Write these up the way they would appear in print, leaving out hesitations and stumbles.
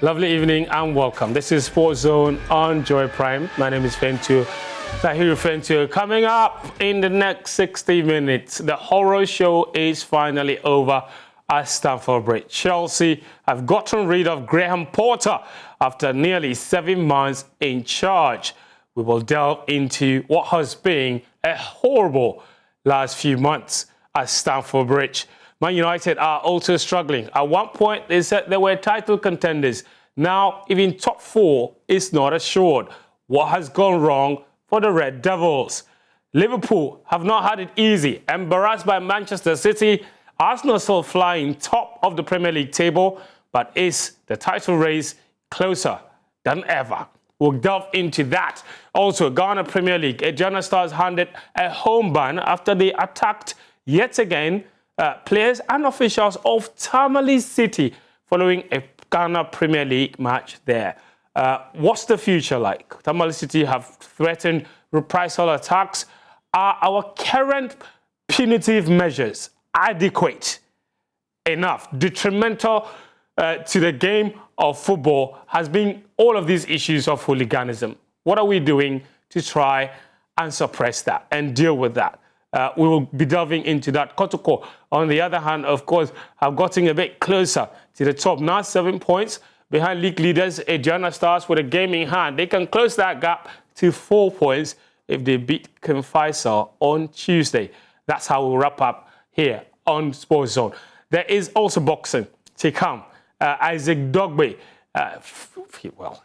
Lovely evening and welcome. This is Sports Zone on Joy Prime. My name is Fentu. Tahiru Fentu. Coming up in the next 60 minutes, the horror show is finally over at Stamford Bridge. Chelsea have gotten rid of Graham Potter after nearly 7 months in charge. We will delve into what has been a horrible last few months at Stamford Bridge. Man United are also struggling. At one point, they said they were title contenders. Now, even top four is not assured. What has gone wrong for the Red Devils? Liverpool have not had it easy. Embarrassed by Manchester City, Arsenal still flying top of the Premier League table, but is the title race closer than ever? We'll delve into that. Also, Ghana Premier League. Ghana Stars handed a home ban after they attacked yet again players and officials of Tamale City following a Ghana Premier League match there. What's the future like? Tamale City have threatened reprisal attacks. Are our current punitive measures adequate enough? Detrimental to the game of football has been all of these issues of hooliganism. What are we doing to try and suppress that and deal with that? We will be delving into that. Kotoko, on the other hand, of course, have gotten a bit closer to the top. Now 7 points behind league leaders, Ghana Stars, with a game in hand. They can close that gap to 4 points if they beat Ken Faisal on Tuesday. That's how we'll wrap up here on Sports Zone. There is also boxing to come. Isaac Dogbe,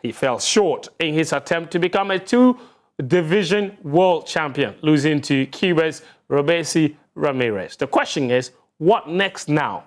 he fell short in his attempt to become a two-division world champion, losing to Cuba's Robesi Ramirez. The question is, what next now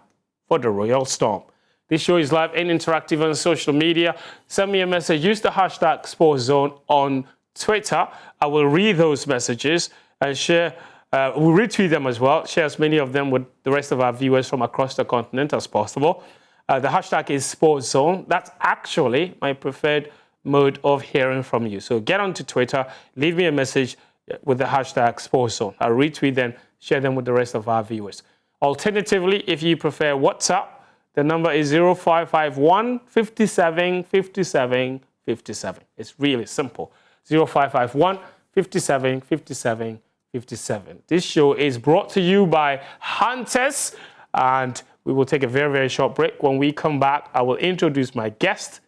for the Royal Storm? This show is live and interactive on social media. Send me a message. Use the hashtag SportsZone on Twitter. I will read those messages and share. We'll retweet them as well. Share as many of them with the rest of our viewers from across the continent as possible. The hashtag is SportsZone. That's actually my preferred mode of hearing from you. So get onto Twitter, leave me a message with the hashtag SportsZone. I'll retweet them, share them with the rest of our viewers. Alternatively, if you prefer WhatsApp, the number is 0551 57 57 57. It's really simple. 0551 57 57 57. This show is brought to you by Hunters, and we will take a very, very short break. When we come back, I will introduce my guest,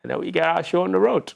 and then we get our show on the road.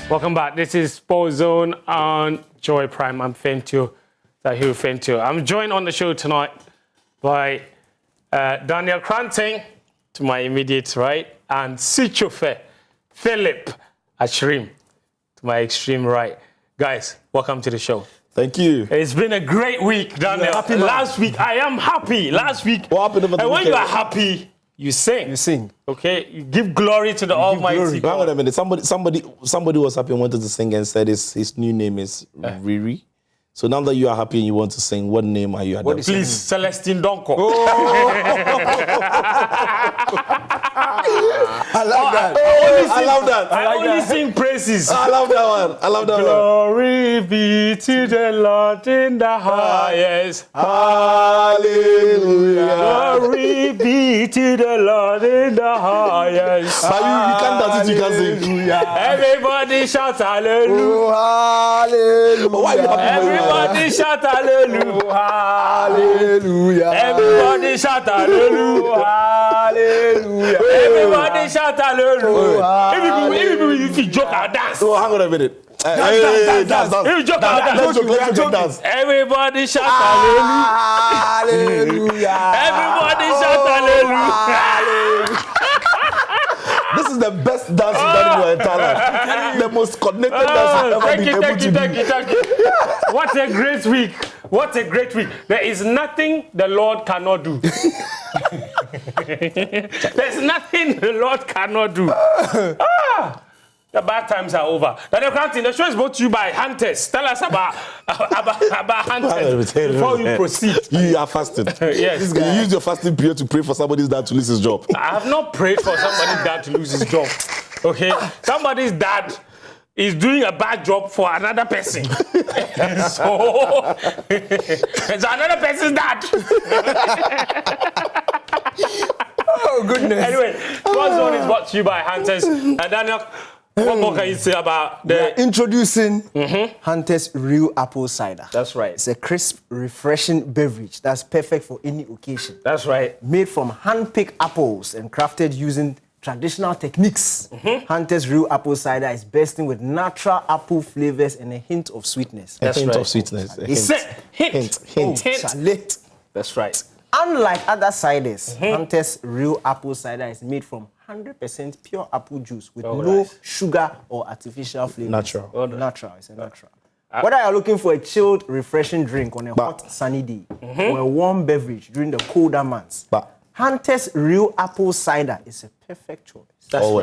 Welcome back. This is Sports Zone on Joy Prime. I'm Tahiru Fentu. I'm joined on the show tonight by Daniel Cranting, to my immediate right, and Sichofe Philip Ashrim, to my extreme right. Guys, welcome to the show. Thank you. It's been a great week, Daniel. Last week, I am happy. Last week, what happened over the and when weekend? you are happy, you sing. You sing. Okay? You give glory to the Almighty God. Hang on a minute. Somebody was happy and wanted to sing and said his new name is Riri. So now that you are happy and you want to sing, what name are you adopting? Please, Celestine Donko. Oh. I love that. I love that. I only sing praises. I love that one. I love that one. Glory be to the Lord in the highest. Hallelujah. Glory be to the Lord in the highest. You can't dance it, you can't sing. Everybody shout hallelujah. Oh, hallelujah. Why are you happy? Everybody shout hallelujah. Hallelujah. Everybody shout hallelujah. Hallelujah. Everybody shout hallelujah. If you joke, I'll dance. Oh, hang on a minute. Dance. If you joke, I'll dance. Let's dance. Everybody shout hallelujah. Hallelujah. Everybody shout hallelujah. This is the best dance you've done in your entire life. The most connected dance you've ever been able to do. Thank you. What a great week. What a great week. There is nothing the Lord cannot do. There's nothing the Lord cannot do. The bad times are over. Daniel Cranton, the show is brought to you by Hunters. Tell us about Hunters before you proceed. You are fasting. Yes. You use your fasting period to pray for somebody's dad to lose his job. I have not prayed for somebody's dad to lose his job. Okay? Somebody's dad is doing a bad job for another person. So, it's another person's dad. Oh, goodness. Anyway, Sports Zone is brought to you by Hunters. And Daniel, what more can you say about the... Introducing Hunter's Real Apple Cider. That's right. It's a crisp, refreshing beverage that's perfect for any occasion. That's right. Made from hand-picked apples and crafted using traditional techniques. Hunter's Real Apple Cider is bursting with natural apple flavors and a hint of sweetness. A hint of sweetness. Hint. That's right. Unlike other ciders, Hunter's Real Apple Cider is made from 100% pure apple juice with no sugar or artificial flavors. Natural. Natural. It's a natural. Whether you're looking for a chilled, refreshing drink on a hot, sunny day or a warm beverage during the colder months, Hunter's Real Apple Cider is a perfect choice.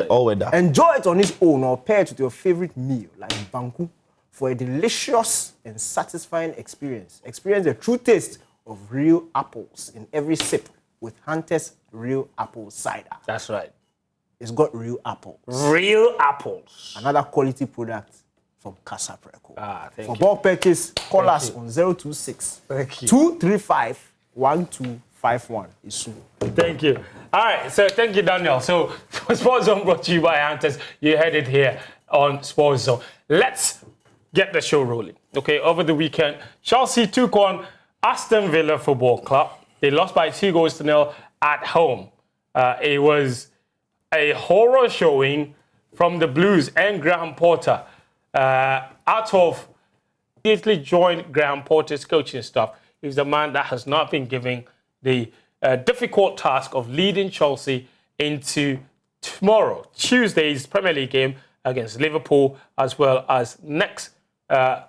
All weather. Enjoy it on its own or pair it with your favorite meal like banku for a delicious and satisfying experience. Experience the true taste of real apples in every sip with Hunter's Real Apple Cider. That's right. It's got real apples. Real apples. Another quality product from Casa Preco. Thank For you. bulk purchase, call us on 026 235 1251. Thank you. All right, so thank you, Daniel. So, Sports Zone brought to you by Hunters. You heard it here on Sports Zone. Let's get the show rolling. Okay, over the weekend, Chelsea took on Aston Villa Football Club. They lost by 2-0 at home. It was a horror showing from the Blues and Graham Potter. Out of immediately joined Graham Potter's coaching staff. He's the man that has not been given the difficult task of leading Chelsea into tomorrow, Tuesday's Premier League game against Liverpool, as well as next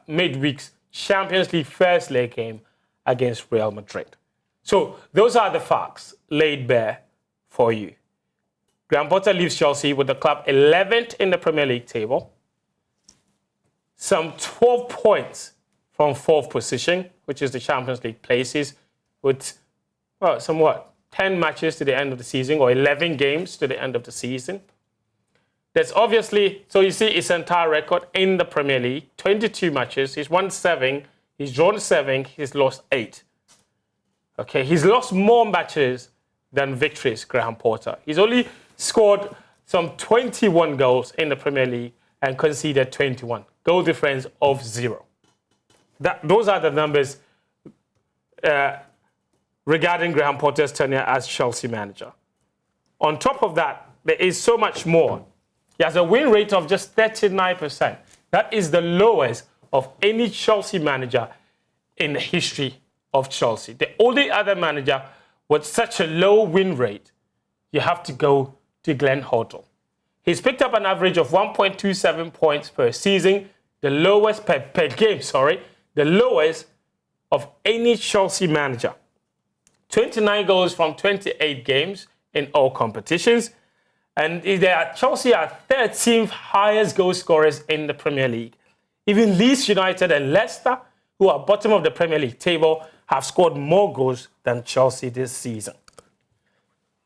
midweek's Champions League first leg game against Real Madrid. So those are the facts laid bare for you. Graham Potter leaves Chelsea with the club 11th in the Premier League table, some 12 points from 4th position, which is the Champions League places, with, well, 10 matches to the end of the season, or 11 games to the end of the season. That's obviously, so you see his entire record in the Premier League, 22 matches. He's won 7, he's drawn 7, he's lost 8. Okay, he's lost more matches than victories, Graham Potter. He's only scored some 21 goals in the Premier League and conceded 21. Goal difference of 0. Those are the numbers regarding Graham Potter's tenure as Chelsea manager. On top of that, there is so much more. He has a win rate of just 39%. That is the lowest of any Chelsea manager in the history of Chelsea. The only other manager with such a low win rate, you have to go to Glenn Hoddle. He's picked up an average of 1.27 points per season, the lowest per game, the lowest of any Chelsea manager. 29 goals from 28 games in all competitions. And Chelsea are 13th highest goal scorers in the Premier League. Even Leeds United and Leicester, who are bottom of the Premier League table, have scored more goals than Chelsea this season.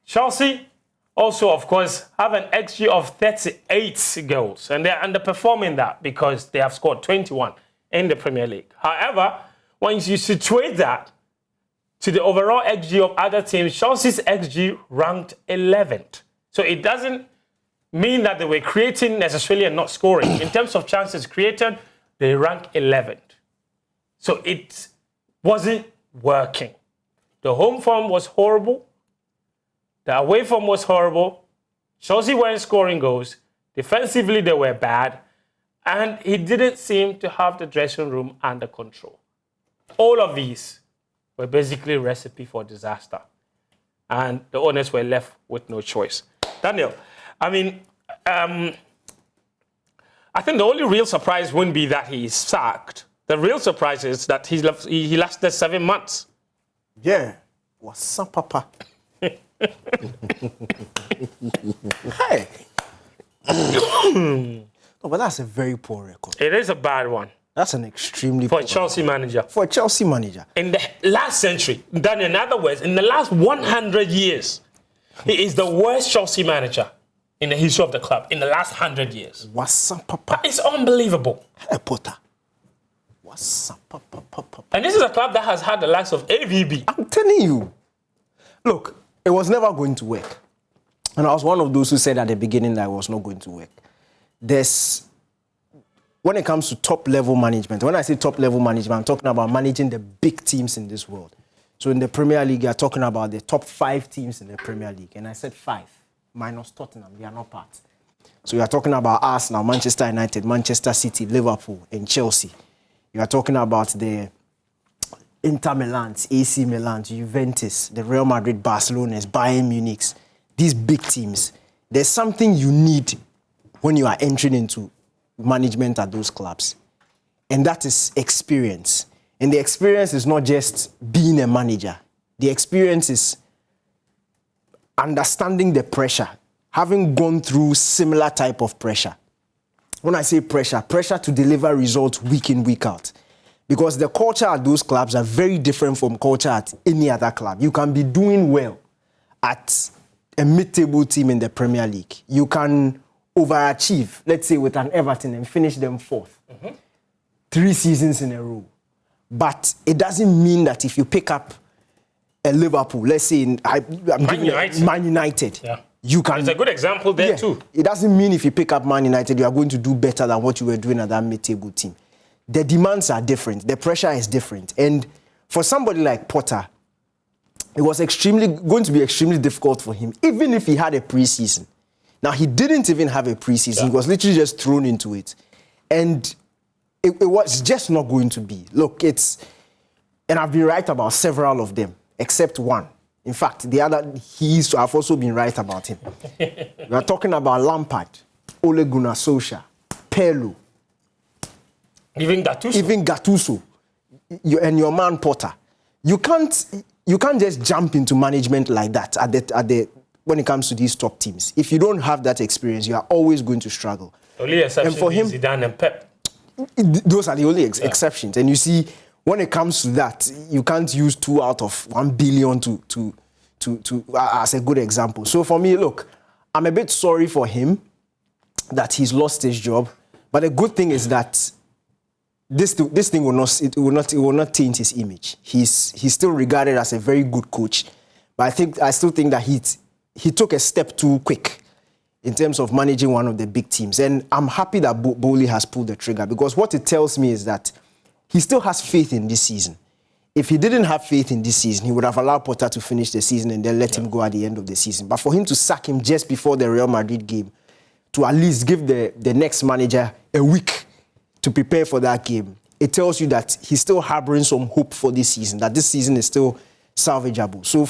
Chelsea also, of course, have an XG of 38 goals, and they're underperforming that because they have scored 21 in the Premier League. However, when you situate that to the overall XG of other teams, Chelsea's XG ranked 11th. So it doesn't mean that they were creating necessarily and not scoring. In terms of chances created, they rank 11th. So it wasn't working. The home form was horrible. The away form was horrible. Chelsea weren't scoring goals. Defensively, they were bad. And he didn't seem to have the dressing room under control. All of these were basically a recipe for disaster. And the owners were left with no choice. Daniel, I mean, I think the only real surprise wouldn't be that he's sacked, The real surprise is that he lasted 7 months. Yeah. What's up, Papa? Hey. No, but that's a very poor record. It is a bad one. That's an extremely For poor a Chelsea manager. For a Chelsea manager. In the last century, then in other words, in the last 100 years, he is the worst Chelsea manager in the history of the club in the last 100 years. What's up, Papa? It's unbelievable. Hey, Potter. What's up, Papa? And this is a club that has had the likes of AVB. I'm telling you. Look, it was never going to work. And I was one of those who said at the beginning that it was not going to work. When it comes to top-level management, when I say top-level management, I'm talking about managing the big teams in this world. So in the Premier League, you're talking about the top 5 teams in the Premier League. And I said 5, minus Tottenham. They are not part. So you're talking about Arsenal, Manchester United, Manchester City, Liverpool, and Chelsea. You are talking about the Inter Milan, AC Milan, Juventus, the Real Madrid, Barcelona, Bayern Munich. These big teams. There's something you need when you are entering into management at those clubs. And that is experience. And the experience is not just being a manager. The experience is understanding the pressure, having gone through similar type of pressure. When I say pressure, pressure to deliver results week in, week out. Because the culture at those clubs are very different from culture at any other club. You can be doing well at a mid-table team in the Premier League. You can overachieve, let's say with an Everton, and finish them 4th. 3 seasons in a row. But it doesn't mean that if you pick up a Liverpool, let's say Man United, yeah. You can. It's a good example there too. It doesn't mean if you pick up Man United, you are going to do better than what you were doing at that mid-table team. The demands are different. The pressure is different. And for somebody like Potter, it was going to be extremely difficult for him, even if he had a preseason. Now, he didn't even have a preseason. He was literally just thrown into it. And it was just not going to be. Look, and I've been right about several of them, except one. In fact, the other, I've also been right about him. We are talking about Lampard, Ole Gunnar Solskjaer, Pirlo. Even Gattuso. And your man Potter. You can't just jump into management like that when it comes to these top teams. If you don't have that experience, you are always going to struggle. Only exception and for him, Zidane and Pep. Those are the only exceptions. And you see, when it comes to that, you can't use 2 out of 1 billion as a good example. So for me, look, I'm a bit sorry for him that he's lost his job. But the good thing is that this thing will not taint his image. He's still regarded as a very good coach. But I still think that he took a step too quick in terms of managing one of the big teams. And I'm happy that Bowley has pulled the trigger, because what it tells me is that he still has faith in this season. If he didn't have faith in this season, he would have allowed Potter to finish the season and then let him go at the end of the season. But for him to sack him just before the Real Madrid game, to at least give the next manager a week to prepare for that game, it tells you that he's still harboring some hope for this season, that this season is still salvageable. So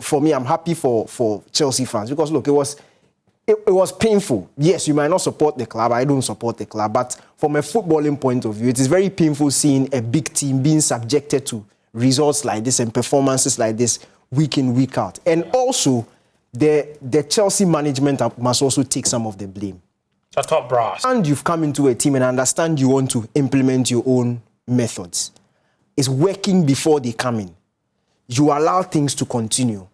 for me, I'm happy for Chelsea fans, because look, it was painful. Yes, you might not support the club. I don't support the club. But from a footballing point of view, it is very painful seeing a big team being subjected to results like this and performances like this week in, week out. And also, the Chelsea management must also take some of the blame. The top brass. And you've come into a team and understand you want to implement your own methods. It's working before they come in. You allow things to continue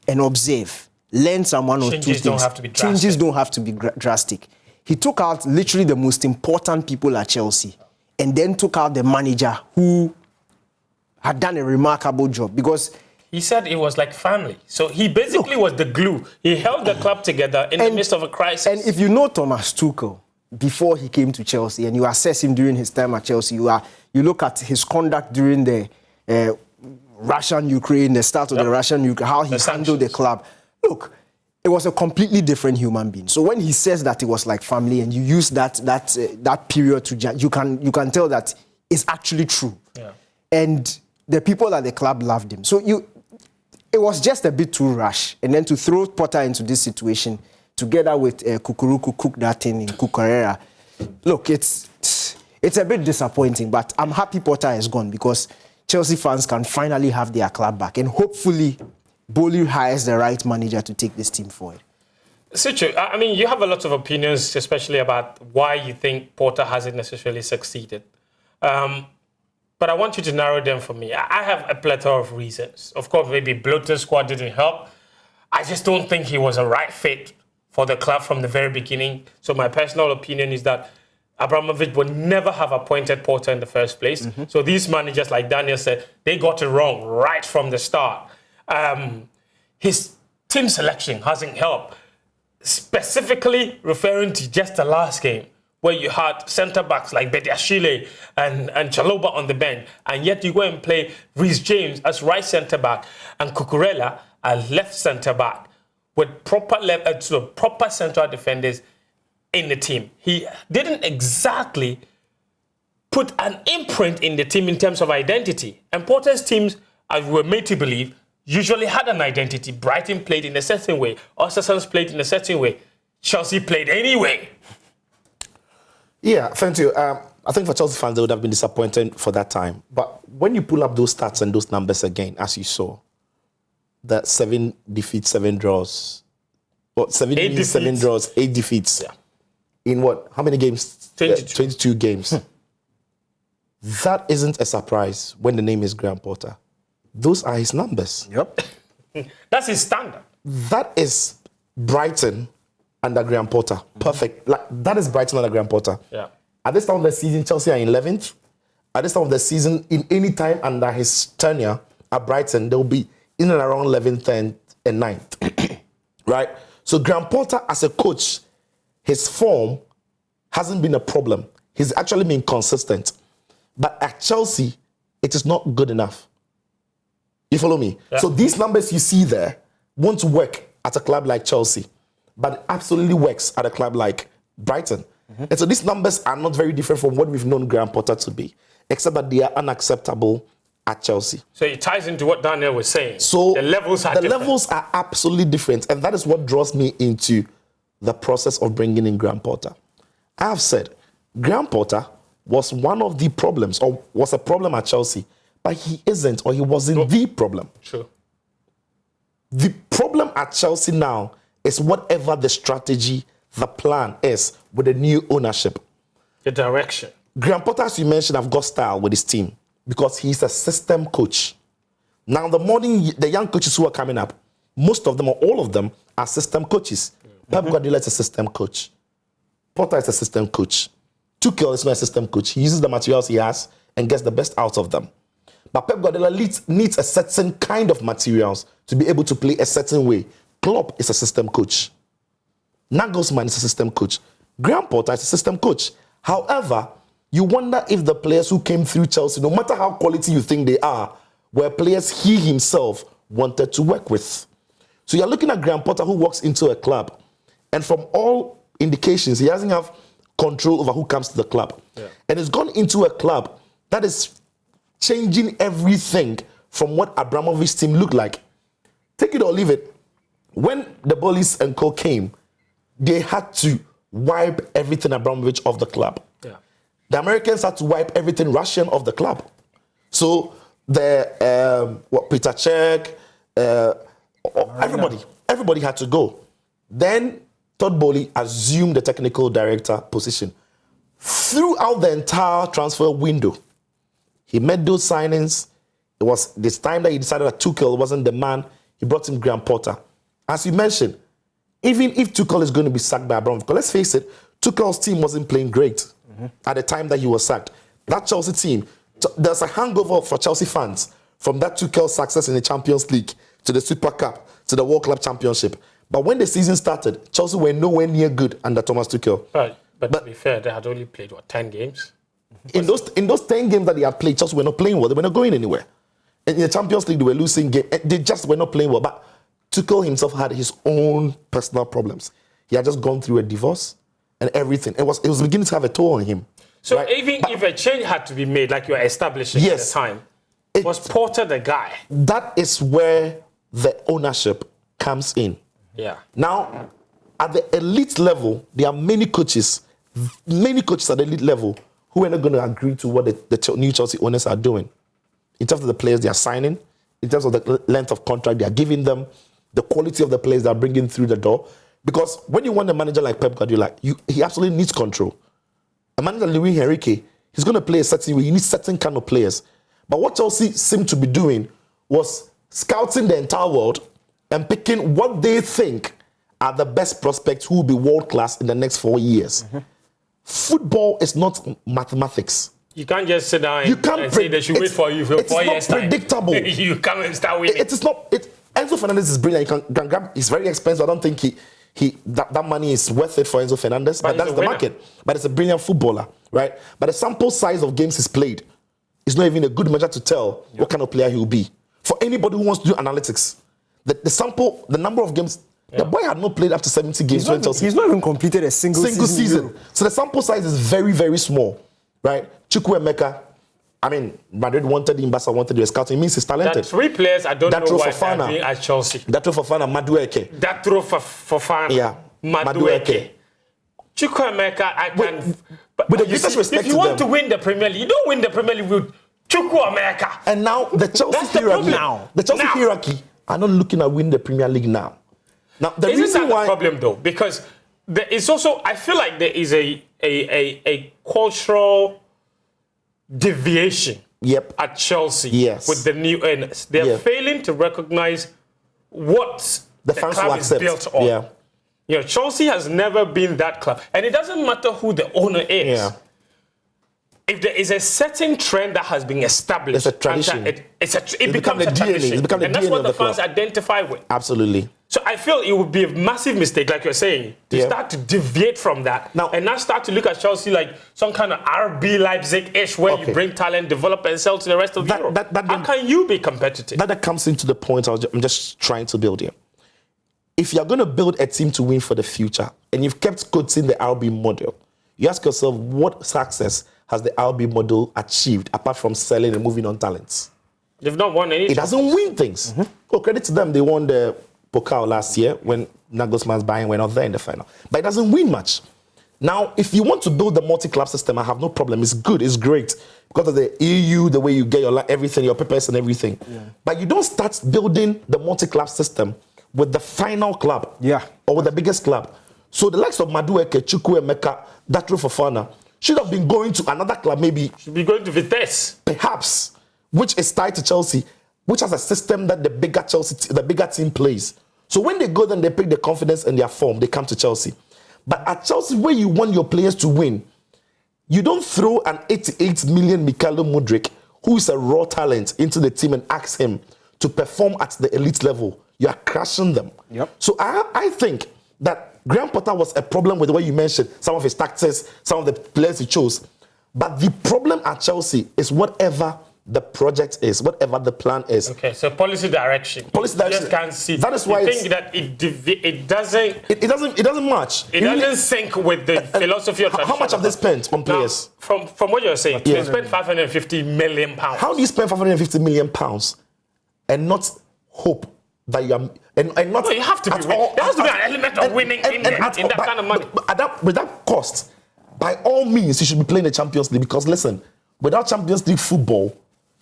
and observe. Learn some one or two things. Changes don't have to be drastic. He took out literally the most important people at Chelsea and then took out the manager who had done a remarkable job, because he said it was like family. So he basically was the glue. He held the club together in the midst of a crisis. And if you know Thomas Tuchel before he came to Chelsea and you assess him during his time at Chelsea, you look at his conduct during the Russian-Ukraine, the start of the Russian-Ukraine, how he handled the club. Look, it was a completely different human being. So when he says that it was like family, and you use that period to judge, you can tell that it's actually true. Yeah. And the people at the club loved him. So it was just a bit too rash. And then to throw Potter into this situation, together with Kukuruku, cook that thing in Cucurella. Look, it it's a bit disappointing, but I'm happy Potter is gone because Chelsea fans can finally have their club back, and hopefully Bowley hires the right manager to take this team forward. Situ, I mean, you have a lot of opinions, especially about why you think Potter hasn't necessarily succeeded. But I want you to narrow them for me. I have a plethora of reasons. Of course, maybe bloated squad didn't help. I just don't think he was a right fit for the club from the very beginning. So my personal opinion is that Abramovich would never have appointed Potter in the first place. So these managers, like Daniel said, they got it wrong right from the start. His team selection hasn't helped. Specifically referring to just the last game, where you had centre-backs like Bediashile and Chaloba on the bench, and yet you go and play Reece James as right centre-back and Cucurella as left centre-back with proper central defenders in the team. He didn't exactly put an imprint in the team in terms of identity. And Potter's teams, as we were made to believe, usually had an identity. Brighton played in a certain way. Ostersund's played in a certain way. Chelsea played anyway. Yeah, thank you. I think for Chelsea fans, they would have been disappointed for that time. But when you pull up those stats and those numbers again, as you saw, that 7 defeats, 7 draws. What, 7 wins, 7 draws, 8 defeats. Yeah. In what? How many games? 22. 22 games. That isn't a surprise when the name is Graham Potter. Those are his numbers. Yep. That's his standard. That is Brighton under Graham Potter. Perfect. Like, that is Brighton under Graham Potter. Yeah. At this time of the season, Chelsea are in 11th. At this time of the season, in any time under his tenure at Brighton, they'll be in and around 11th and 9th. Right? So Graham Potter as a coach, his form hasn't been a problem. He's actually been consistent. But at Chelsea, it is not good enough. You follow me? Yeah. So these numbers you see there won't work at a club like Chelsea, but it absolutely works at a club like Brighton. And so these numbers are not very different from what we've known Graham Potter to be, except that they are unacceptable at Chelsea. So it ties into what Daniel was saying. So the levels are different. Levels are absolutely different, and that is what draws me into the process of bringing in Graham Potter. I have said Graham Potter was one of the problems, or was a problem at Chelsea, but he isn't, or he wasn't the problem. Sure. The problem at Chelsea now is whatever the strategy, the plan is with the new ownership. The direction. Graham Potter, as you mentioned, have got style with his team because he's a system coach. Now, the young coaches who are coming up, most of them or all of them are system coaches. Pep Guardiola is a system coach. Potter is a system coach. Tuchel is not a system coach. He uses the materials he has and gets the best out of them. But Pep Guardiola needs a certain kind of materials to be able to play a certain way. Klopp is a system coach. Nagelsmann is a system coach. Graham Potter is a system coach. However, you wonder if the players who came through Chelsea, no matter how quality you think they are, were players he himself wanted to work with. So you're looking at Graham Potter who walks into a club, and from all indications, he doesn't have control over who comes to the club. Yeah. And he's gone into a club that is changing everything from what Abramovich's team looked like. Take it or leave it. When the Bullies and co came, they had to wipe everything Abramovich off the club. Yeah. The Americans had to wipe everything Russian off the club. So Peter Cech, everybody had to go. Then Todd Bowley assumed the technical director position. Throughout the entire transfer window, he made those signings. It was this time that he decided that Tuchel wasn't the man. He brought in Graham Potter. As you mentioned, even if Tuchel is going to be sacked by Abramovich, let's face it, Tuchel's team wasn't playing great at the time that he was sacked. That Chelsea team, there's a hangover for Chelsea fans from that Tuchel success in the Champions League to the Super Cup to the World Club Championship. But when the season started, Chelsea were nowhere near good under Thomas Tuchel. Right. But to be fair, they had only played, 10 games? In those 10 games that they had played, Chelsea were not playing well. They were not going anywhere. And in the Champions League, they were losing games. They just were not playing well. But Tuchel himself had his own personal problems. He had just gone through a divorce and everything. It was beginning to have a toll on him. So right? If a change had to be made, like you were establishing at the time, was Potter the guy? That is where the ownership comes in. Yeah. Now, at the elite level, there are many coaches at the elite level who are not going to agree to what the new Chelsea owners are doing in terms of the players they are signing, in terms of the length of contract they are giving them, the quality of the players they are bringing through the door. Because when you want a manager like Pep Guardiola, he absolutely needs control. A manager like Luis Enrique, he's going to play a certain way. You need certain kind of players. But what Chelsea seemed to be doing was scouting the entire world and picking what they think are the best prospects who will be world-class in the next 4 years. Football is not mathematics. You can't just sit down and say they should wait for you for 4 years. It's not predictable. You come and start winning. It is not. Enzo Fernandez is brilliant. You can grab. He's very expensive. I don't think that money is worth it for Enzo Fernandez. But that's the market. But it's a brilliant footballer, right? But the sample size of games he's played is not even a good measure to tell what kind of player he will be. For anybody who wants to do analytics, the number of games. Yeah. The boy had not played up to 70 games. He's not even completed a single season. So the sample size is very, very small, right? Chukwuemeka, I mean, Madrid wanted him, Barca wanted him, scouting. It means he's talented. There are 3 players I don't know why they're being at Chelsea. Datro Fofana, Madueke. Datro Fofana, yeah, Madueke. Chukwuemeka, I can... With the greatest respect if you want to win the Premier League, you don't win the Premier League with Chukwuemeka. And now the Chelsea hierarchy are not looking at winning the Premier League now. Now, the reason why... the problem, though? Because there is also... I feel like there is a cultural deviation at Chelsea with the new owners. They're failing to recognize what the club is built on. Yeah. You know, Chelsea has never been that club. And it doesn't matter who the owner is. Yeah. If there is a certain trend that has been established, it's a tradition. It becomes a tradition. And that's what the fans identify with. Absolutely. So I feel it would be a massive mistake, like you're saying, to start to deviate from that and now start to look at Chelsea like some kind of RB Leipzig-ish where you bring talent, develop and sell to the rest of Europe. How can you be competitive? That comes into the point I'm just trying to build here. If you're going to build a team to win for the future and you've kept quoting the RB model, you ask yourself, what success has the RB model achieved apart from selling and moving on talents? They've not won anything. It doesn't win things. Well, credit to them, they won the Pokal last year when Nagelsmann's Bayern were not there in the final. But it doesn't win much. Now, if you want to build the multi-club system, I have no problem. It's good, it's great. Because of the EU, the way you get everything, your papers and everything. Yeah. But you don't start building the multi-club system with the final club. Or with the biggest club. So the likes of Madueke, Chukwuemeka, Datro Fofana should have been going to another club, maybe. Should be going to Vitesse. Perhaps, which is tied to Chelsea, which has a system that the bigger team plays. So when they go there and they pick their confidence and their form, they come to Chelsea. But at Chelsea, where you want your players to win, you don't throw an 88 million Mikhailo Mudryk, who is a raw talent, into the team and ask him to perform at the elite level. You are crushing them. So I think that Graham Potter was a problem with the way you mentioned some of his tactics, some of the players he chose. But the problem at Chelsea is whatever the project is, whatever the plan is. Okay, so policy direction. Policy direction. You just can't see. That is why you think that it doesn't match. It doesn't sync with the philosophy of tradition. How much have they spent on players? Now, from what you're saying, they spent £550 million. How do you spend £550 million and not hope that you are and not? No, you have to be winning. There has to be an element of winning in that kind of money. But with that cost, by all means, you should be playing the Champions League, because listen, without Champions League football,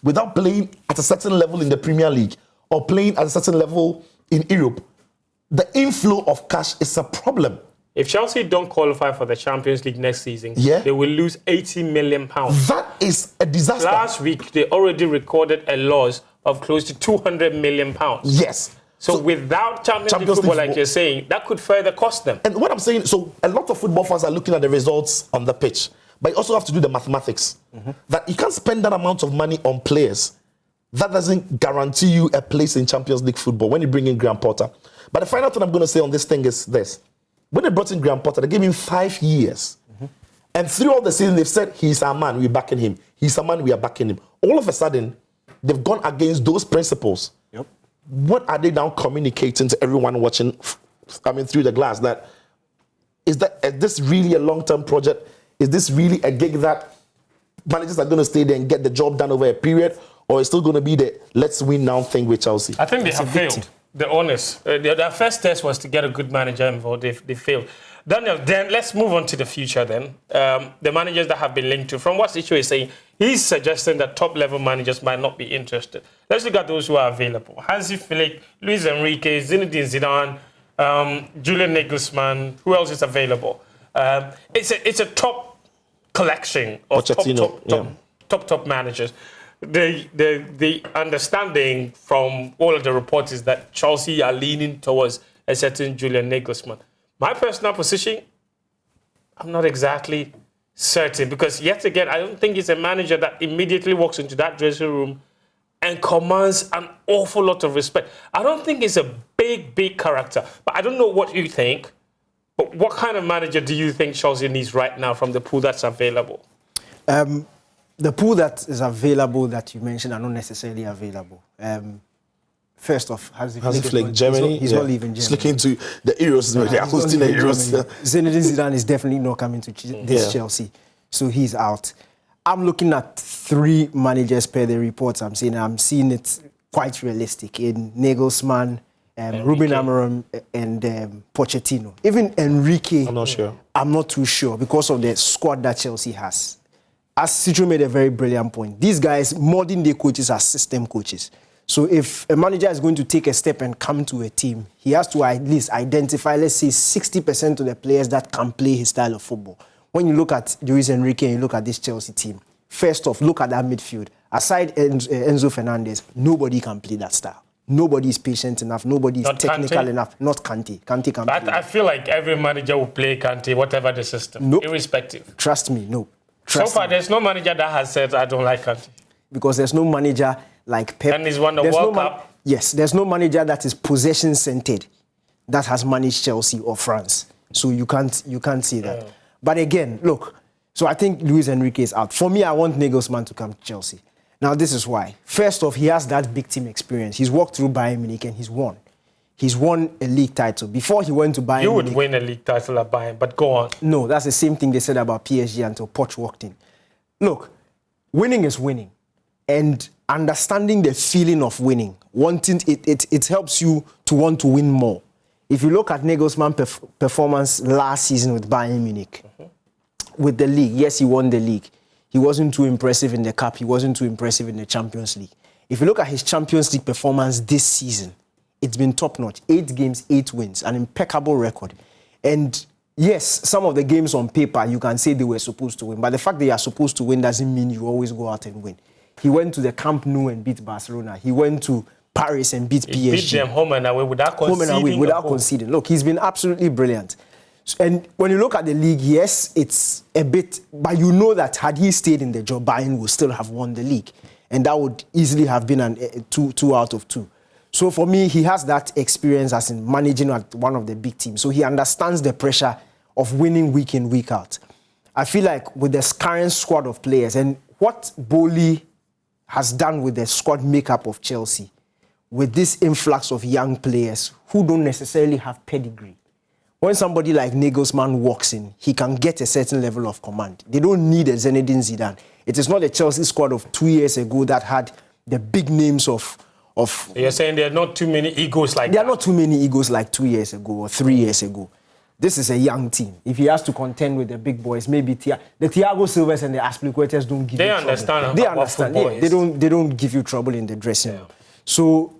without playing at a certain level in the Premier League or playing at a certain level in Europe, the inflow of cash is a problem. If Chelsea don't qualify for the Champions League next season, they will lose £80 million. That is a disaster. Last week, they already recorded a loss of close to £200 million. Yes. So without Champions League football, like you're saying, that could further cost them. And what I'm saying, so a lot of football fans are looking at the results on the pitch, but you also have to do the mathematics. That you can't spend that amount of money on players. That doesn't guarantee you a place in Champions League football when you bring in Graham Potter. But the final thing I'm going to say on this thing is this. When they brought in Graham Potter, they gave him 5 years. And through all the season, they've said, he's our man, we're backing him. He's a man, we are backing him. All of a sudden, they've gone against those principles. What are they now communicating to everyone watching, through the glass? Is this really a long-term project? Is this really a gig that managers are going to stay there and get the job done over a period? Or is it still going to be the let's win now thing with Chelsea? I think they have failed. The owners. Their first test was to get a good manager involved. They failed. Daniel, then let's move on to the future then. The managers that have been linked to, from what Sicho is saying, he's suggesting that top-level managers might not be interested. Let's look at those who are available. Hansi Flick, Luis Enrique, Zinedine Zidane, Julian Nagelsmann. Who else is available? It's a top collection of top managers. The understanding from all of the reports is that Chelsea are leaning towards a certain Julian Nagelsmann. My personal position, I'm not exactly certain, because yet again, I don't think he's a manager that immediately walks into that dressing room and commands an awful lot of respect. I don't think he's a big character, but I don't know what you think. But what kind of manager do you think Chelsea needs right now from the pool that's available? The pool that is available that you mentioned are not necessarily available. First off, Hansi Flick, Germany. He's not leaving Germany. He's looking to the Euros. They are hosting the Euros. Zinedine Zidane is definitely not coming to this Chelsea, so he's out. I'm looking at 3 managers per the reports I'm seeing. I'm seeing it quite realistic in Nagelsmann, Ruben Amorim, and Pochettino. Even Enrique, I'm not sure. I'm not too sure because of the squad that Chelsea has. As Sidro made a very brilliant point, these guys, modern day coaches, are system coaches. So if a manager is going to take a step and come to a team, he has to at least identify, let's say, 60% of the players that can play his style of football. When you look at Luis Enrique and you look at this Chelsea team, first off, look at that midfield. Aside Enzo Fernandez, nobody can play that style. Nobody is patient enough. Nobody is technical enough. Not Kante. Kante can play. I feel like every manager will play Kante, whatever the system, nope. Irrespective. Trust me, no. So far, there's no manager that has said, I don't like Kante. Because there's no manager like Pep. And he's won the World Cup. Yes, there's no manager that is possession-centered that has managed Chelsea or France. So you can't say that. Yeah. But again, look, so I think Luis Enrique is out. For me, I want Nagelsmann to come to Chelsea. Now, this is why. First off, he has that big team experience. He's walked through Bayern Munich and he's won. He's won a league title. Before he went to Bayern Munich... You would win a league title at Bayern, but go on. No, that's the same thing they said about PSG until Poch walked in. Look, winning is winning. And understanding the feeling of winning, wanting it helps you to want to win more. If you look at Nagelsmann's performance last season with Bayern Munich, with the league, yes, he won the league. He wasn't too impressive in the Cup. He wasn't too impressive in the Champions League. If you look at his Champions League performance this season, it's been top-notch. 8 games, 8 wins, an impeccable record. And yes, some of the games on paper, you can say they were supposed to win. But the fact that you are supposed to win doesn't mean you always go out and win. He went to the Camp Nou and beat Barcelona. He went to Paris and beat PSG. He beat them home and away without conceding. Look, he's been absolutely brilliant. And when you look at the league, yes, it's a bit... But you know that had he stayed in the job, Bayern would still have won the league. And that would easily have been a 2 out of 2. So for me, he has that experience as in managing at one of the big teams. So he understands the pressure of winning week in, week out. I feel like with the current squad of players and what Bowley has done with the squad makeup of Chelsea, with this influx of young players who don't necessarily have pedigree. When somebody like Nagelsmann walks in, he can get a certain level of command. They don't need a Zinedine Zidane. It is not a Chelsea squad of 2 years ago that had the big names of... You're saying there are not too many egos like that? There are not too many egos like 2 years ago or 3 years ago. This is a young team. If he has to contend with the big boys, maybe the Thiago Silvas and the Aspilicuetas don't give you trouble. They understand. Yeah, they don't give you trouble in the dressing room. So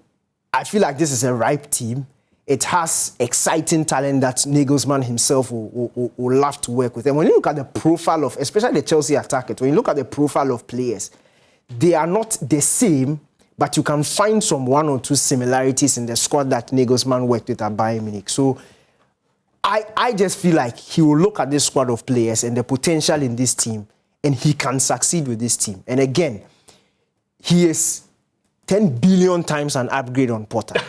I feel like this is a ripe team. It has exciting talent that Nagelsmann himself will love to work with. And when you look at the profile of, especially the Chelsea attackers, when you look at the profile of players, they are not the same, but you can find some 1 or 2 similarities in the squad that Nagelsmann worked with at Bayern Munich. So I just feel like he will look at this squad of players and the potential in this team, and he can succeed with this team. And again, he is 10 billion times an upgrade on Potter.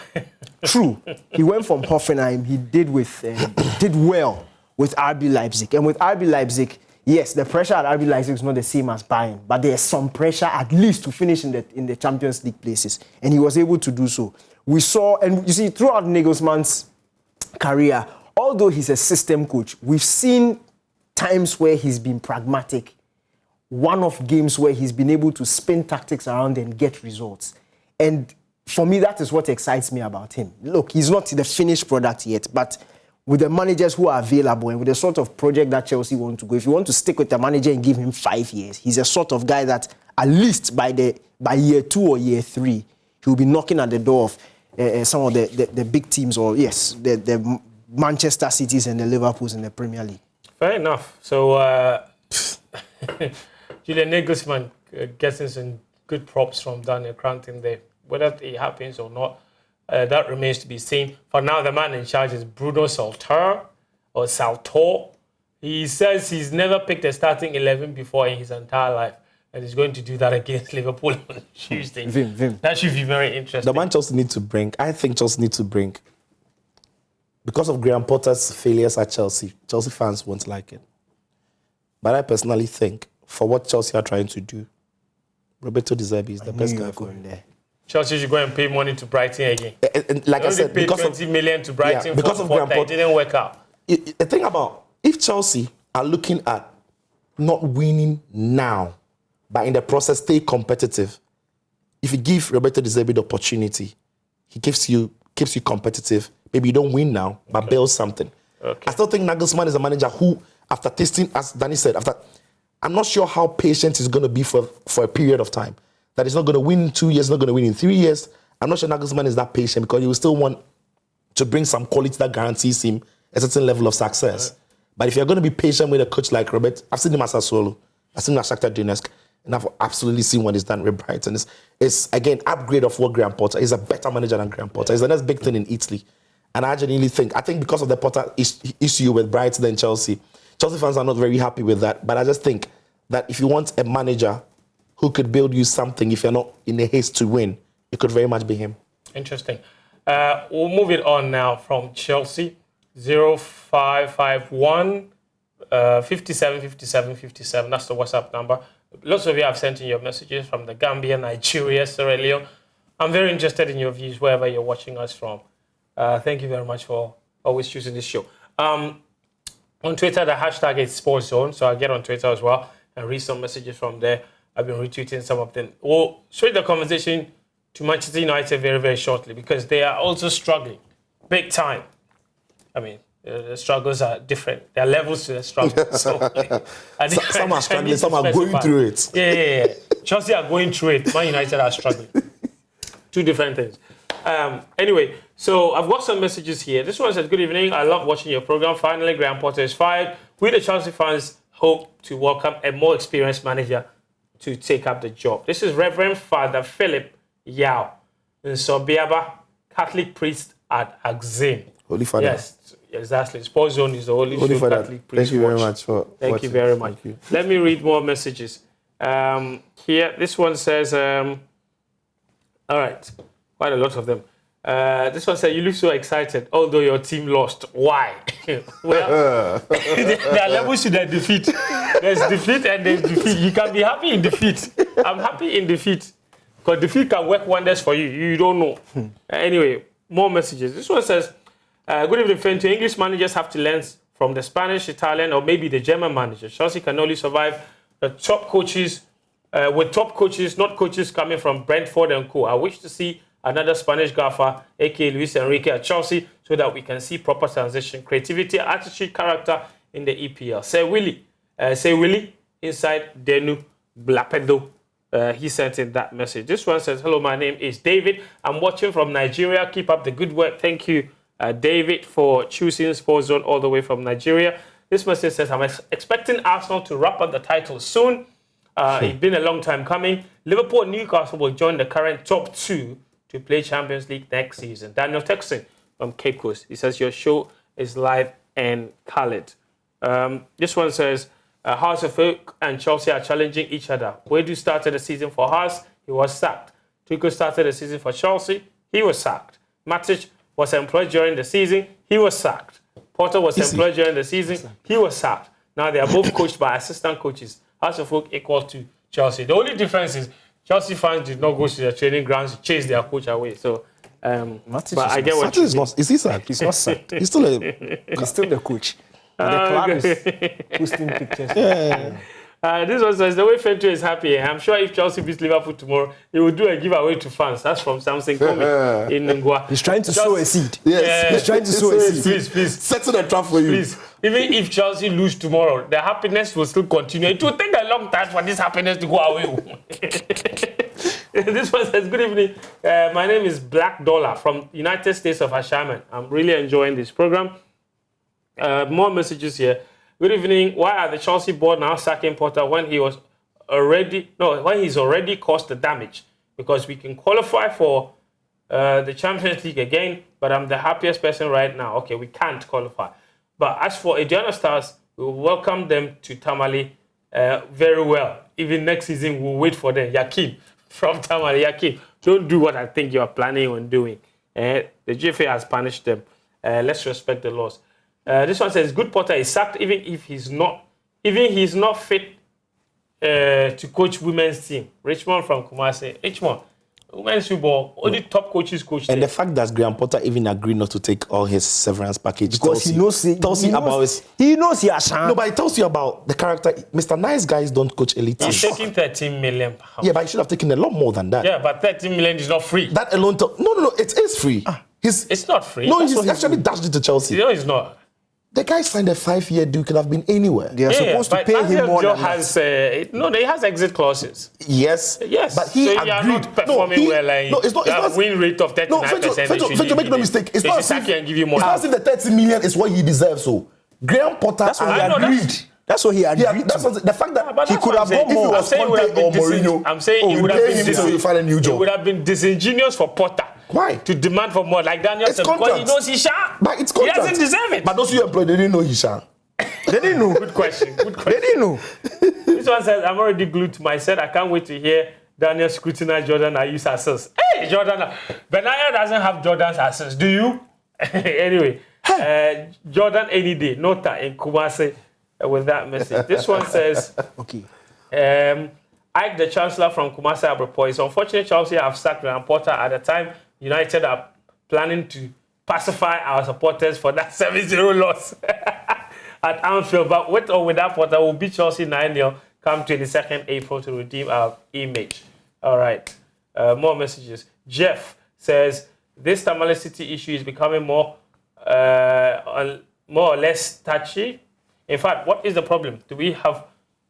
True. He went from Hoffenheim. He did well with RB Leipzig. And with RB Leipzig, yes, the pressure at RB Leipzig is not the same as Bayern, but there's some pressure at least to finish in the Champions League places. And he was able to do so. We saw, and you see, throughout Nagelsmann's career, although he's a system coach, we've seen times where he's been pragmatic, one-off games where he's been able to spin tactics around and get results. And for me, that is what excites me about him. Look, he's not the finished product yet, but with the managers who are available and with the sort of project that Chelsea want to go, if you want to stick with the manager and give him 5 years, he's a sort of guy that at least by year 2 or year 3, he'll be knocking at the door of some of the big teams, or the Manchester Cities and the Liverpools in the Premier League. Fair enough. So Julian Nagelsmann getting some good props from Daniel Cranton there. Whether it happens or not, that remains to be seen. For now, the man in charge is Bruno Saltor. He says he's never picked a starting 11 before in his entire life, and he's going to do that against Liverpool on Tuesday. Vim. That should be very interesting. The man Chelsea need to bring, I think Chelsea need to bring, because of Graham Potter's failures at Chelsea fans won't like it. But I personally think, for what Chelsea are trying to do, Roberto De Zerbi is the best guy for him there. Chelsea should go and pay money to Brighton again. And like I said, because 20 million to Brighton because of Graham Potter, it didn't work out. The thing about, if Chelsea are looking at not winning now, but in the process stay competitive, if you give Roberto De Zerbi the opportunity, he keeps you competitive. Maybe you don't win now, but build something. Okay. I still think Nagelsmann is a manager who, after tasting, as Danny said, I'm not sure how patient he's going to be for a period of time. That he's not going to win in 2 years, not going to win in 3 years. I'm not sure Nagelsmann is that patient because he will still want to bring some quality that guarantees him a certain level of success. Right. But if you're going to be patient with a coach like Robert, I've seen him as a solo. I've seen him at Shakhtar Donetsk, and I've absolutely seen what he's done with Brighton. It's again, upgrade of what Graham Potter. He's a better manager than Graham Potter. He's the next big thing in Italy. And I genuinely think, because of the Potter issue with Brighton and Chelsea fans are not very happy with that. But I just think that if you want a manager who could build you something, if you're not in a haste to win, it could very much be him. Interesting. We'll move it on now from Chelsea. 0551 57 57 57. That's the WhatsApp number. Lots of you have sent in your messages from the Gambia, Nigeria, Sierra Leone. I'm very interested in your views wherever you're watching us from. Thank you very much for always choosing this show. On Twitter, the hashtag is SportsZone, so I'll get on Twitter as well and read some messages from there. I've been retweeting some of them. We'll switch the conversation to Manchester United very, very shortly because they are also struggling big time. I mean, the struggles are different. There are levels to the struggle. So, some are struggling, some are going through it. Yeah. Chelsea are going through it. Man United are struggling. Two different things. Anyway, so I've got some messages here. This one says, good evening. I love watching your program. Finally, Graham Potter is fired. We, the Chelsea fans, hope to welcome a more experienced manager to take up the job. This is Reverend Father Philip Yao in Sobiaba, Catholic priest at Axim. Holy Father. Yes, exactly. Sports Zone is the Holy Father. Catholic priest. Thank you very much for Thank you very much. Thank you. Let me read more messages. Here, this one says, all right, quite a lot of them. This one said, you look so excited, although your team lost. Why? Well, there are levels to the defeat. There's defeat and there's defeat. You can be happy in defeat. I'm happy in defeat. Because defeat can work wonders for you. You don't know. Anyway, more messages. This one says, good evening, friend. English managers have to learn from the Spanish, Italian, or maybe the German managers. Chelsea can only survive the top coaches, with top coaches, not coaches coming from Brentford and co. I wish to see another Spanish gaffer, a.k.a. Luis Enrique at Chelsea, so that we can see proper transition, creativity, attitude, character in the EPL. Say Willie inside Denu Blapedo. He sent in that message. This one says, hello, my name is David. I'm watching from Nigeria. Keep up the good work. Thank you, David, for choosing Sports Zone all the way from Nigeria. This message says, I'm expecting Arsenal to wrap up the title soon. It's been a long time coming. Liverpool and Newcastle will join the current top 2 to play Champions League next season. Daniel Texan from Cape Coast. He says, your show is live and colored. This one says, Hearts of Oak and Chelsea are challenging each other. Wedu started the season for Hearts. He was sacked. Tuchel started the season for Chelsea. He was sacked. Matic was employed during the season. He was sacked. Potter was employed during the season. He was sacked. Now they are both coached by assistant coaches. Hearts of Oak equals to Chelsea. The only difference is Chelsea fans did not go to their training grounds to chase their coach away. So, but I get what you mean. Is he sacked? He's not sacked. He's still the coach. The club is posting pictures. This one says the way Fentu is happy. I'm sure if Chelsea beats Liverpool tomorrow, he will do a giveaway to fans. That's from Samson Komi in Ngwa. He's trying to sow a seed. Yes. He's trying to sow a seed. Please. Settle the trap for you. Please. Even if Chelsea lose tomorrow, the happiness will still continue. It will take a long time for this happiness to go away. This one says, good evening. My name is Black Dollar from United States of Ashaman. I'm really enjoying this program. More messages here. Good evening. Why are the Chelsea board now sacking Potter when he's already caused the damage? Because we can qualify for the Champions League again, but I'm the happiest person right now. Okay, we can't qualify. But as for Aduana Stars, we will welcome them to Tamale very well. Even next season, we'll wait for them. Yakim from Tamale. Yakim, don't do what I think you are planning on doing. The GFA has punished them. Let's respect the laws. This one says, good Potter is sacked even if he's not fit to coach women's team. Richmond from Kumasi. Richmond, women's football, only top coaches coach. And the fact that Graham Potter even agreed not to take all his severance package Because he knows he has. No, but it tells you about the character. Mr. Nice Guys don't coach elite He's teams. taking 13 million pounds. Yeah, but he should have taken a lot more than that. Yeah, but 13 million is not free. That alone, no, it is free. It's not free. No, he's actually dashed it to Chelsea. No, it's not. The guy signed a 5-year deal, could have been anywhere. They are supposed to pay him more than that. He has exit clauses. Yes, Yes, but he so agreed. you are not performing well. It's not. You have win rate of 39%. No, Fentu, make no mistake. It's not as if and give you more. It's not as if the 30 million is what he deserves. So Graham Potter agreed. That's what he agreed. Yeah, that's what the fact that he could have got more. If it was Conte or Mourinho, I'm saying he would have been until you find a new job. It would have been disingenuous for Potter. Why? To demand for more, like Daniel said, because he knows he shan't. But it's He contract. doesn't deserve it. But those you employed, they didn't know he shall. They didn't know. Good question. They didn't know. This one says, I'm already glued to my set. I can't wait to hear Daniel scrutinize Jordan and use assists. Hey, Jordan. Benaya doesn't have Jordan's assists. Do you? Anyway, Jordan any day. Nota in Kumasi with that message. This one says, Okay. Ike, the Chancellor from Kumasi Abrapo, it's unfortunate Chelsea have sacked Graham Potter at the time United are planning to pacify our supporters for that 7-0 loss at Anfield. But with or without Potter, we'll beat Chelsea 9-0 come 22nd April to redeem our image. All right. More messages. Jeff says, this Tamale City issue is becoming more or less touchy. In fact, what is the problem?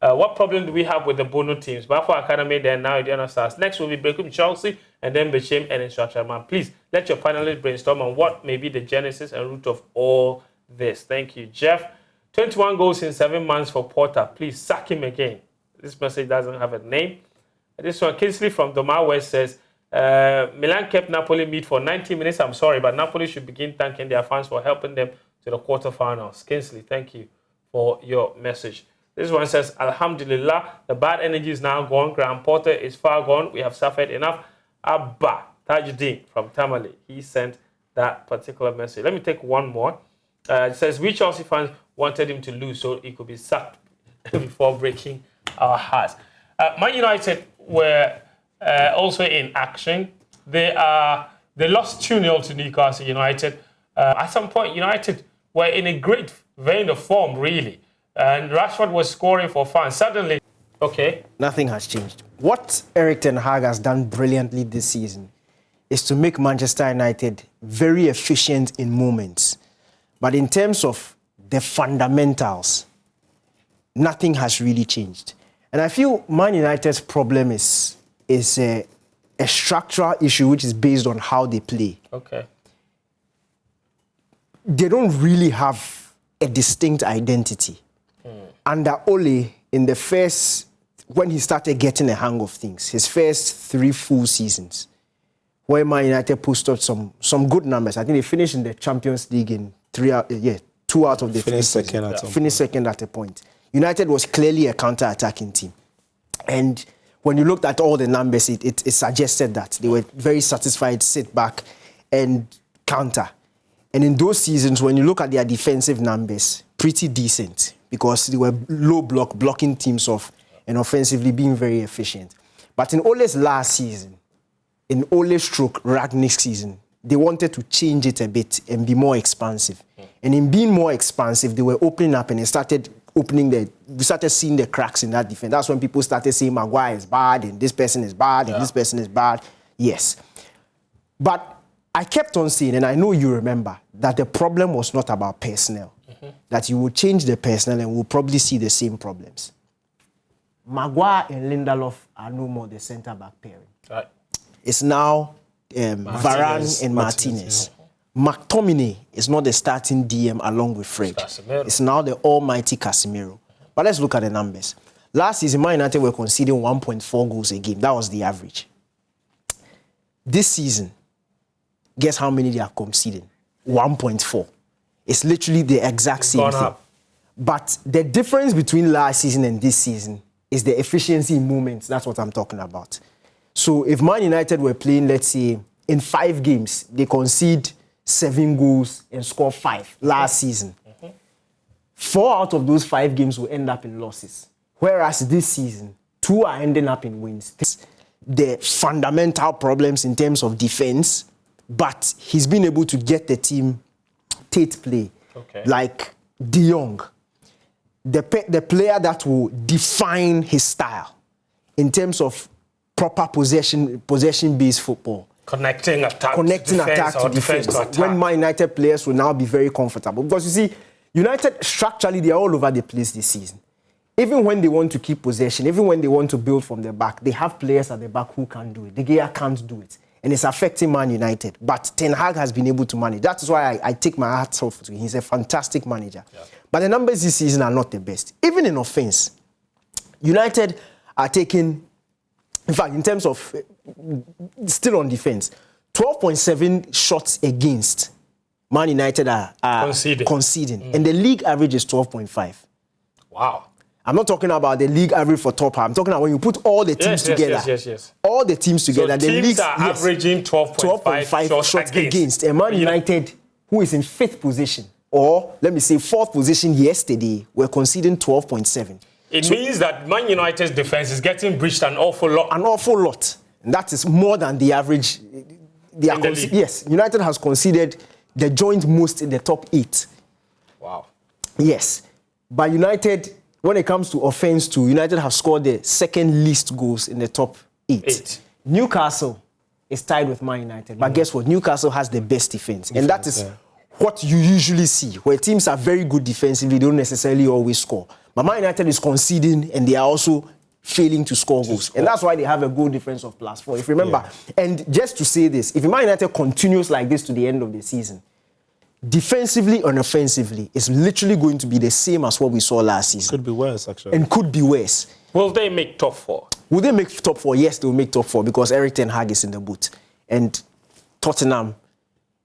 What problem do we have with the Bono teams? Bafo Academy, then now Aduana Stars. Next will be Brekum Chelsea, and then Bechem and Instructor Man. Please let your panelists brainstorm on what may be the genesis and root of all this. Thank you, Jeff. 21 goals in 7 months for Porter. Please sack him again. This message doesn't have a name. This one, Kingsley from Doma West says, Milan kept Napoli mid for 90 minutes. I'm sorry, but Napoli should begin thanking their fans for helping them to the quarterfinals. Kingsley, thank you for your message. This one says, Alhamdulillah, the bad energy is now gone. Graham Potter is far gone. We have suffered enough. Abba Tajuddin from Tamale. He sent that particular message. Let me take one more. It says, we Chelsea fans wanted him to lose so he could be sacked before breaking our hearts. Man United were also in action. They lost 2-0 to Newcastle United. At some point, United were in a great vein of form, really. And Rashford was scoring for fun. Suddenly, okay. Nothing has changed. What Erik ten Hag has done brilliantly this season is to make Manchester United very efficient in moments. But in terms of the fundamentals, nothing has really changed. And I feel Man United's problem is a structural issue which is based on how they play. Okay. They don't really have a distinct identity. Under Ole, in the first, when he started getting the hang of things, his first 3 full seasons, where Man United posted some good numbers. I think they finished in the Champions League in 2 out of the 3 Finished second Finished second at a point. United was clearly a counter-attacking team. And when you looked at all the numbers, it suggested that they were very satisfied, sit back and counter. And in those seasons, when you look at their defensive numbers, pretty decent, because they were low blocking teams off and offensively being very efficient. But in Ole's last season, in Ole's Ragnick's season, they wanted to change it a bit and be more expansive. And in being more expansive, they were opening up and they started we started seeing the cracks in that defense. That's when people started saying Maguire is bad and this person is bad and this person is bad. Yes. But I kept on saying, and I know you remember, that the problem was not about personnel. That you will change the personnel and we'll probably see the same problems. Maguire and Lindelof are no more the centre-back pairing. Right. It's now Varane and Martinez. McTominay is not the starting DM along with Fred. It's now the almighty Casemiro. But let's look at the numbers. Last season, Man United were conceding 1.4 goals a game. That was the average. This season, guess how many they are conceding? 1.4. It's literally the exact same thing. But the difference between last season and this season is the efficiency in movements. That's what I'm talking about. So if Man United were playing, let's say, in 5 games, they concede 7 goals and score 5 last season. 4 out of those 5 games will end up in losses. Whereas this season, 2 are ending up in wins. The fundamental problems in terms of defense, but he's been able to get the team Tate play. Like De Jong, the player that will define his style in terms of proper possession-based football. Connecting attack to defense. When Man United players will now be very comfortable. Because you see, United structurally, they are all over the place this season. Even when they want to keep possession, even when they want to build from the back, they have players at the back who can do it. De Gea can't do it. And it's affecting Man United. But Ten Hag has been able to manage. That is why I take my hat off to him. He's a fantastic manager. Yeah. But the numbers this season are not the best. Even in offense, United are taking, in fact, in terms of, still on defense, 12.7 shots against Man United are conceding. And the league average is 12.5. Wow. I'm not talking about the league average for top half. I'm talking about when you put all the teams together. Yes. All the teams together. So the teams are averaging 12.5 shots against. And Man United, who is in 5th position, or let me say 4th position yesterday, were conceding 12.7. It means that Man United's defense is getting breached an awful lot. An awful lot. And that is more than the average. Yes, United has conceded the joint most in the top 8. Wow. Yes. But United, when it comes to offense too, United have scored the 2nd least goals in the top 8. Newcastle is tied with Man United. But guess what? Newcastle has the best defense. And that is what you usually see. Where teams are very good defensively, they don't necessarily always score. But Man United is conceding and they are also failing to score goals. And that's why they have a goal difference of +4. If you remember, and just to say this, if Man United continues like this to the end of the season, defensively and offensively, it's literally going to be the same as what we saw last season. Could be worse, actually. And could be worse. Will they make top 4? Will they make top 4? Yes, they will make top 4 because Eric Ten Hag is in the boot. And Tottenham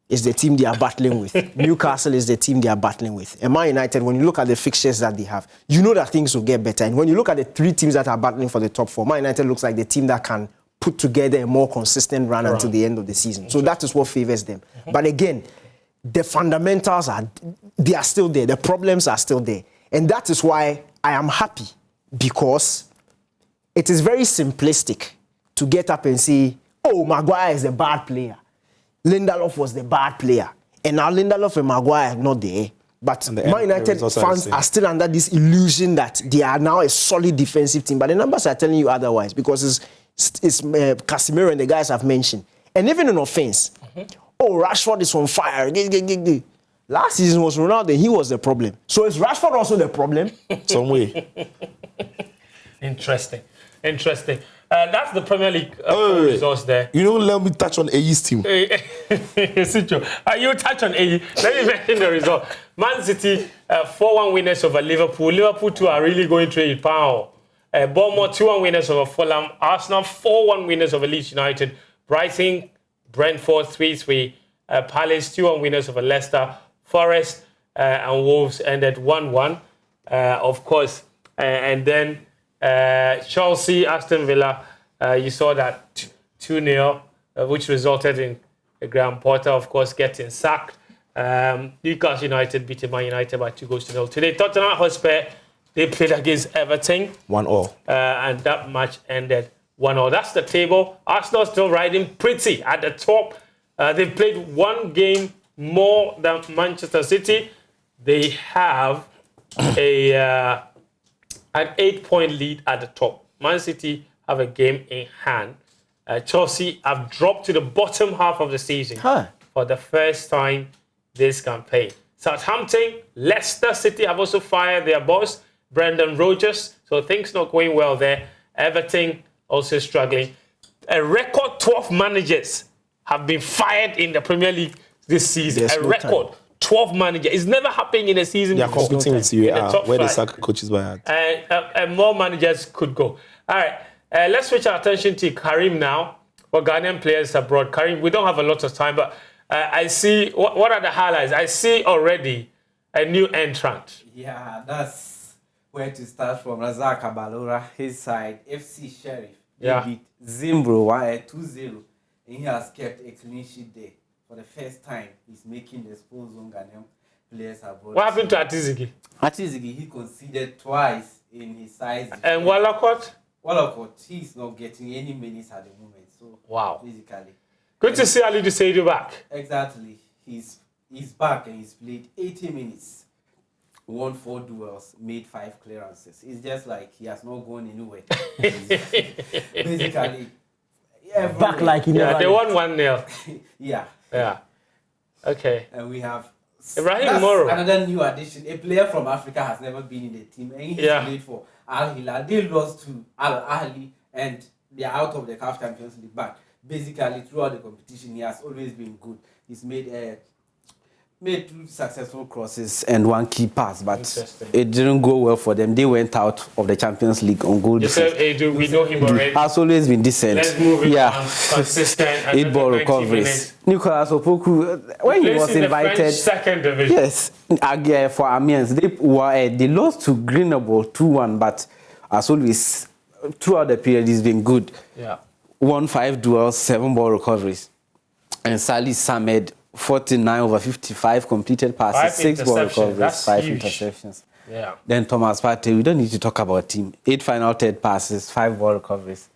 is the team they are battling with. Newcastle is the team they are battling with. And Man United, when you look at the fixtures that they have, you know that things will get better. And when you look at the 3 teams that are battling for the top 4, Man United looks like the team that can put together a more consistent run until the end of the season. So that is what favors them. But again, the fundamentals they are still there. The problems are still there. And that is why I am happy, because it is very simplistic to get up and say, oh, Maguire is a bad player. Lindelof was the bad player. And now Lindelof and Maguire are not there. But Man United fans are still under this illusion that they are now a solid defensive team. But the numbers are telling you otherwise, because it's Casemiro and the guys I've mentioned. And even in offense, oh, Rashford is on fire. Last season was Ronaldo, he was the problem. So is Rashford also the problem? Some way. Interesting. That's the Premier League results there. You don't let me touch on AE's team. You touch on AE. Let me mention the result. Man City, 4-1 winners over Liverpool. Liverpool too are really going through it. Bournemouth, 2-1 winners over Fulham. Arsenal, 4-1 winners over Leeds United. Brighton, Brentford, 3-3. Palace, 2-1 winners over Leicester. Forest and Wolves ended 1-1. Of course. And then Chelsea, Aston Villa, you saw that 2-0, which resulted in Graham Potter, of course, getting sacked. Newcastle United beating Man United by 2-0. Today, Tottenham Hotspur, they played against Everton. 1-1. And that match ended 1-0. That's the table. Arsenal still riding pretty at the top. They've played 1 game more than Manchester City. They have an 8-point lead at the top. Man City have a game in hand. Chelsea have dropped to the bottom half of the season for the first time this campaign. Southampton, Leicester City have also fired their boss, Brendan Rodgers, so things not going well there. Everton also struggling. A record 12 managers have been fired in the Premier League this season. There's a no record. time. 12 managers. It's never happened in a season They are before. competing with Serie A, top where they five. sack coaches by heart. And more managers could go. All right, let's switch our attention to Karim now. For Ghanaian players abroad. Karim, we don't have a lot of time, but I see, what are the highlights? I see already a new entrant. Yeah, that's where to start from. Razak Abalora, his side, FC Sheriff. They beat Zimbro 2-0. And he has kept a clean sheet there. For the first time, he's making the sports zone Ghanaian players abroad. What happened to Atizigi? Atizigi, he conceded twice in his side. And Wallacott? Wallacott, he's not getting any minutes at the moment. So, wow. Basically. Good to see Ali Duseidu back. Exactly. He's back and he's played 80 minutes. Won 4 duels, made 5 clearances. It's just like he has not gone anywhere. Basically, Back like he never they left. won 1-0. Yeah. Okay. And we have Ibrahim Moro. Another new addition. A player from Africa has never been in the team, and he's played for Al Hilal. They lost to Al Ahly, and they are out of the CAF Champions League. But basically, throughout the competition, he has always been good. He's made 2 successful crosses and 1 key pass, but it didn't go well for them. They went out of the Champions League on goal difference. We know him already. Has always been decent. Let's move it on. Consistent. 8 ball recoveries. Nicolas Opoku, when he was invited, French second division. yes, for Amiens, they lost to Grenoble 2-1, but as always, throughout the period, he's been good. Yeah. Won 5 duels, 7 ball recoveries. And Salih Samed, 49 over 55 completed passes, 6 ball recoveries, That's 5 huge. interceptions. Yeah. Then Thomas Partey, we don't need to talk about him. 8 final third passes, 5 ball recoveries.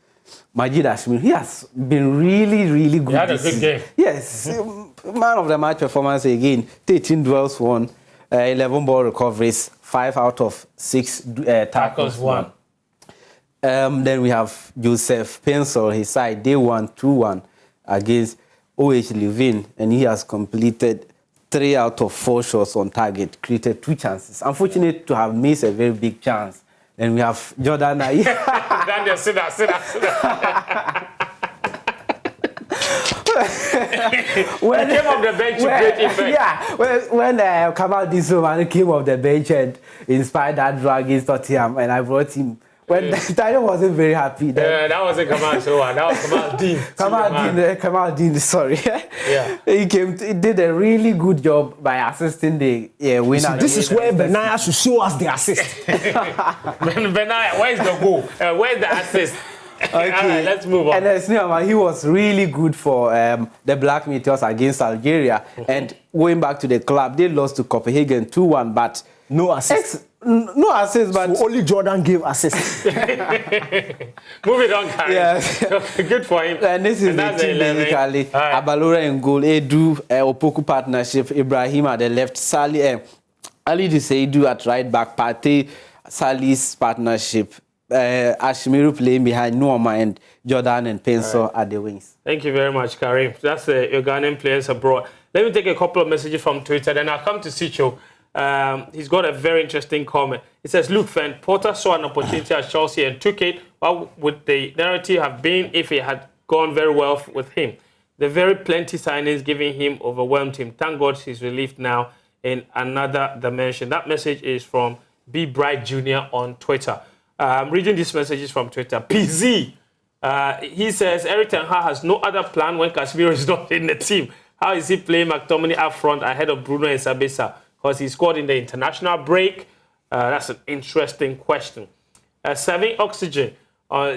Majid Ashmin, he has been really, really good. He had a this good season. game. Yes, man of the match performance again. 13 duels won, 11 ball recoveries, 5 out of 6 tackles won. Then we have Joseph Pencil, his side. They won 2-1 against OH Leuven, and he has completed 3 out of 4 shots on target, created 2 chances. Unfortunate to have missed a very big chance. Then we have Jordan Ayew. Daniel, sit down. When He came off the bench to create impact. Yeah, when Kamal Diso came off the bench and inspired that draw against Tottenham, and I brought him. When Daniel wasn't very happy. Yeah, that wasn't Kamal Showa. That was Kamal Dean. Kamal Dean, sorry. Yeah. He did a really good job by assisting the winner. This is where Benaya should show us the assist. Benaya, where's the goal? Where's the assist? Okay. All right, let's move on. And Sneema, he was really good for the Black Meteors against Algeria. And going back to the club, they lost to Copenhagen 2-1, but No assist. no assist, but So only Jordan gave assist. Move it on, Karen. Yeah. Good for him. and this is the that's team 11. basically. All right. Abalora in goal, Edu, Opoku partnership, Ibrahim at the left, Salih, Ali Duseidu at right back, Partey, Salih's partnership, Ashimiru playing behind Norma, and Jordan and Pencil at the wings. Thank you very much, Karim. That's your Ghanaian players abroad. Let me take a couple of messages from Twitter, then I'll come to Sicho. He's got a very interesting comment. It says, Luke Fenn, Potter saw an opportunity at Chelsea and took it. What would the narrative have been if it had gone very well with him? The very plenty signings giving him overwhelmed him. Thank God he's relieved now in another dimension. That message is from B. Bright Jr. on Twitter. I'm reading these messages from Twitter. PZ, he says, Eric Ten Hag has no other plan when Casemiro is not in the team. How is he playing McTominay up front ahead of Bruno and Sabitzer? Because he scored in the international break. That's an interesting question. 7 Oxygen,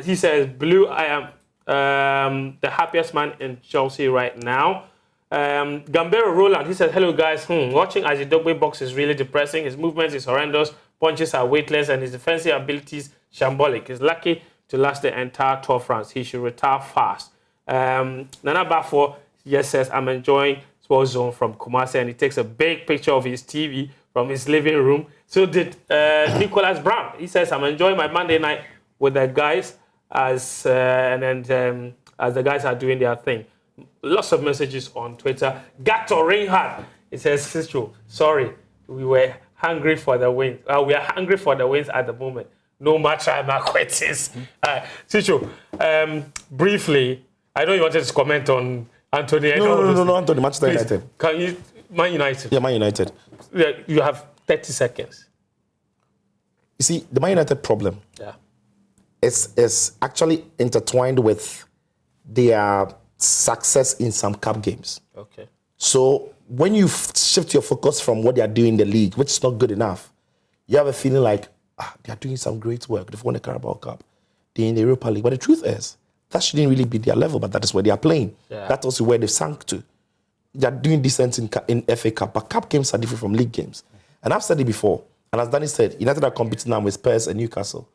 he says, Blue, I am the happiest man in Chelsea right now. Gambero Roland, he says, hello guys, watching Azidogbe box is really depressing. His movements is horrendous, punches are weightless, and his defensive abilities shambolic. He's lucky to last the entire Tour of France. He should retire fast. Nana Bafo just says, I'm enjoying Sports Zone from Kumasi, and he takes a big picture of his TV from his living room. So did Nicholas Brown. He says, I'm enjoying my Monday night with the guys as the guys are doing their thing. Lots of messages on Twitter. Gato Reinhardt, it says, Sister, sorry, we were hungry for the wins. We are hungry for the wins at the moment. No matter my questions. Sister, briefly, I know you wanted to comment on Anthony. No, Anthony, Manchester United. Can you, Man United? Yeah, Man United. Yeah, you have 30 seconds. You see, the Man United problem is actually intertwined with their success in some cup games. Okay. So when you shift your focus from what they are doing in the league, which is not good enough, you have a feeling like, they are doing some great work. They've won the Carabao Cup. They're in the Europa League. But the truth is, that shouldn't really be their level, but that is where they are playing. Yeah. That's also where they've sunk to. They are doing decent in FA Cup, but cup games are different from league games. And I've said it before, and as Danny said, United are competing now with Spurs and Newcastle.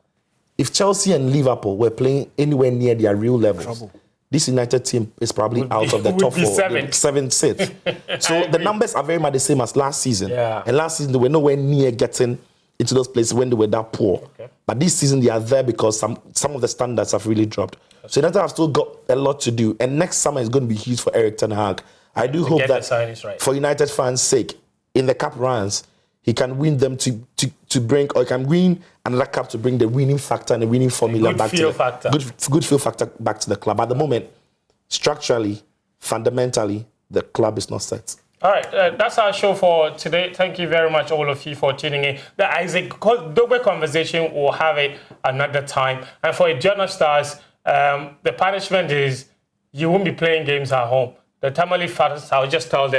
If Chelsea and Liverpool were playing anywhere near their real levels, this United team is probably out of the top four, seventh, sixth. So the numbers are very much the same as last season. Yeah. And last season, they were nowhere near getting into those places when they were that poor. Okay. But this season, they are there because some of the standards have really dropped. So United have still got a lot to do. And next summer is going to be huge for Eric Ten Hag. I do hope that for United fans' sake, in the cup runs, he can win them to bring, or he can win another cup to bring the winning factor and the winning formula back to the good feel factor back to the club. At the moment, structurally, fundamentally, the club is not set. All right, that's our show for today. Thank you very much, all of you, for tuning in. The Isaac Dogbe conversation, we'll have it another time. And for Eternal Stars, the punishment is you won't be playing games at home. The Tamale fathers, I'll just tell them.